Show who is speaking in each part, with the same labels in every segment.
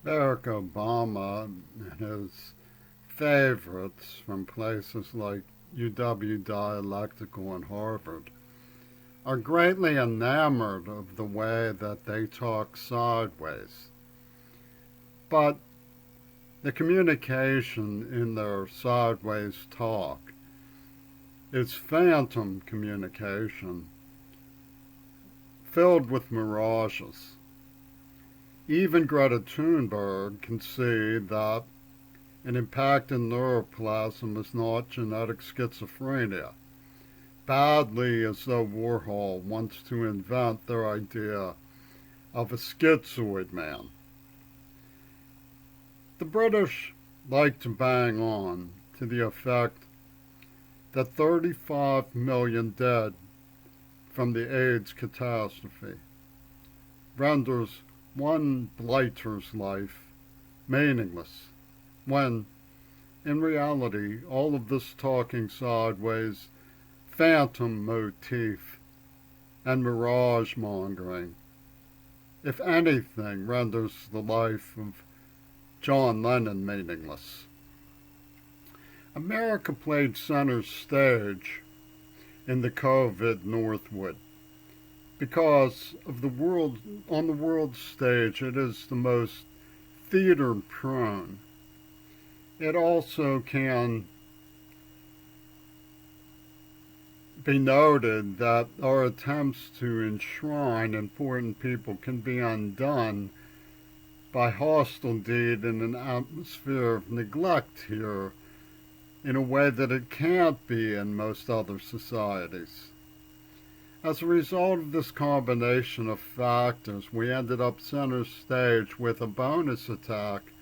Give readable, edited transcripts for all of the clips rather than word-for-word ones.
Speaker 1: Barack Obama and his favorites from places like UW Dialectical and Harvard are greatly enamored of the way that they talk sideways. But the communication in their sideways talk is phantom communication filled with mirages. Even Greta Thunberg can see that an impacted neuroplasm is not genetic schizophrenia, badly as though Warhol wants to invent their idea of a schizoid man. The British like to bang on to the effect that 35 million dead from the AIDS catastrophe renders one blighter's life meaningless, when, in reality, all of this talking sideways, phantom motif, and mirage mongering, if anything, renders the life of John Lennon meaningless. America played center stage in the COVID Northwood because of the world on the world stage. It is the most theater prone. It also can be noted that our attempts to enshrine important people can be undone by hostile deed in an atmosphere of neglect here in a way that it can't be in most other societies. As a result of this combination of factors, we ended up center stage with a bonus attack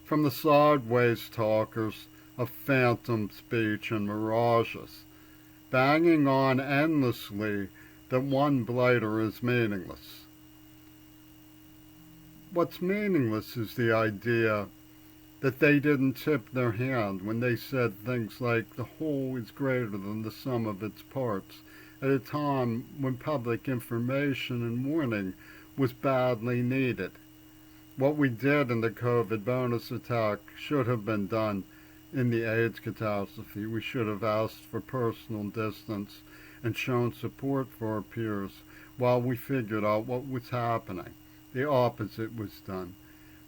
Speaker 1: from the sideways talkers of phantom speech and mirages, banging on endlessly that one blighter is meaningless. What's meaningless is the idea that they didn't tip their hand when they said things like the whole is greater than the sum of its parts at a time when public information and warning was badly needed. What we did in the COVID bonus attack should have been done in the AIDS catastrophe. We should have asked for personal distance and shown support for our peers while we figured out what was happening. The opposite was done.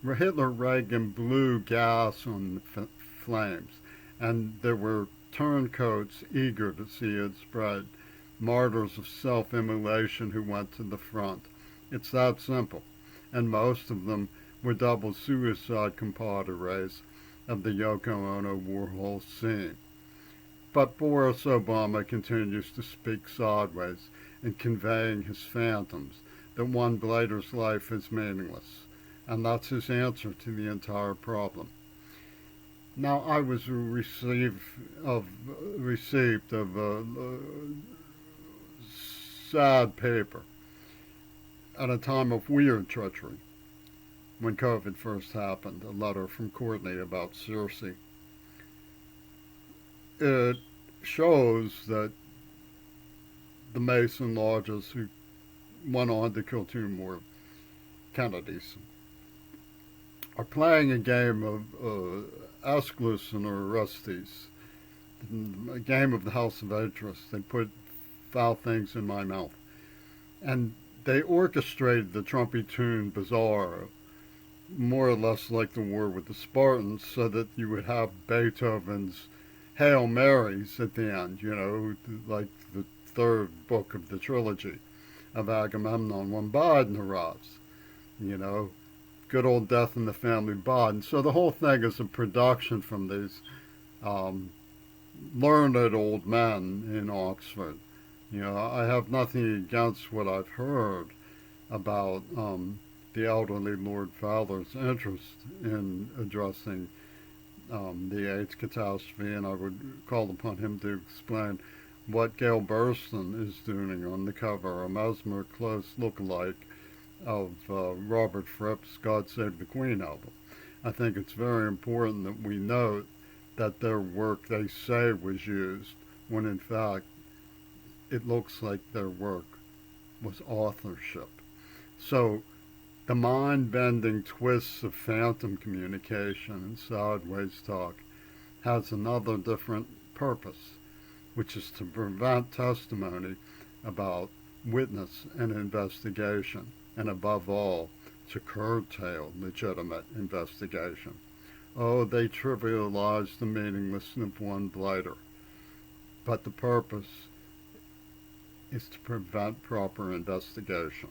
Speaker 1: Hitler-Reagan blew gas on the flames, and there were turncoats eager to see it spread, martyrs of self-immolation who went to the front. It's that simple, and most of them were double suicide compadres of the Yoko Ono Warhol scene. But Boris Obama continues to speak sideways and conveying his phantoms that one blighter's life is meaningless. And that's his answer to the entire problem. Now, I was receipt of a sad paper at a time of weird treachery when COVID first happened, a letter from Courtney about Circe. It shows that the Mason lodges who went on to kill two more Kennedys are playing a game of Ascalus and Orestes, a game of the House of Atreus. They put foul things in my mouth. And they orchestrated the Trumpy Tune Bazaar, more or less like the war with the Spartans, so that you would have Beethoven's Hail Marys at the end, like the third book of the trilogy of Agamemnon when Biden arrives, good old Death in the Family Bond. So the whole thing is a production from these learned old men in Oxford. I have nothing against what I've heard about the elderly Lord Fowler's interest in addressing the AIDS catastrophe, and I would call upon him to explain what Gail Burston is doing on the cover, a Mesmer close lookalike of Robert Fripp's God Save the Queen album. I think it's very important that we note that their work they say was used, when in fact it looks like their work was authorship. So The mind-bending twists of phantom communication and sideways talk has another different purpose, which is to prevent testimony about witness and investigation, and above all, to curtail legitimate investigation. Oh, they trivialize the meaninglessness of one blighter, but the purpose is to prevent proper investigation.